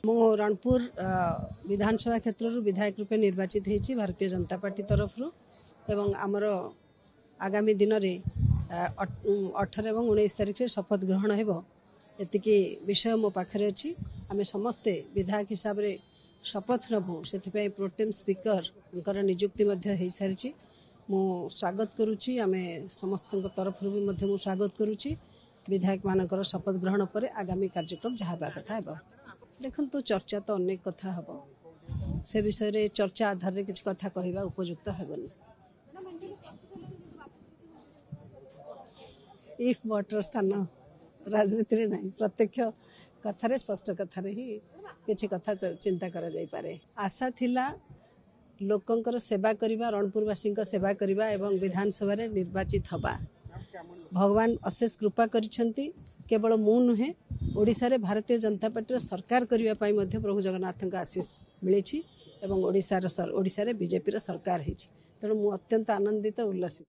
मु रणपुर विधानसभा क्षेत्र विधायक रूपे निर्वाचित होती भारतीय जनता पार्टी तरफ एवं आमर आगामी दिन में 18 और 19 तारीख से शपथ ग्रहण होती विषय मो पाखे अच्छी आम समस्ते विधायक हिसाब से शपथ नबू से प्रोटेम स्पीकर निजुक्ति हो सारी मु स्वागत करुच्ची आम समस्त तरफ भी स्वागत करुच्ची विधायक मानकर शपथ ग्रहण पर आगामी कार्यक्रम जहाँ कथा है। देखो तो चर्चा तो अनेक कथा हम से विषय रे चर्चा आधार रे किसी कथा कहवा उपयुक्त हेबनी। इफ बटर स्थान राजनीति रे नहीं प्रत्यक्ष कथार स्पष्ट कथार ही किसी कथा चिंता करा जाई पारे। आशा थिला लोकंकर सेवा करिबा रणपुरवासी सेवा करिबा एवं विधानसभा रे निर्वाचित हबा। भगवान अशेष कृपा करिसेंती केवल मु नुहे ओडिशा रे भारतीय जनता पार्टी सरकार करने प्रभु जगन्नाथ आशीष मिली ओडिशा रे बीजेपी सरकार तेणु मु अत्यंत आनंदित उल्लसित।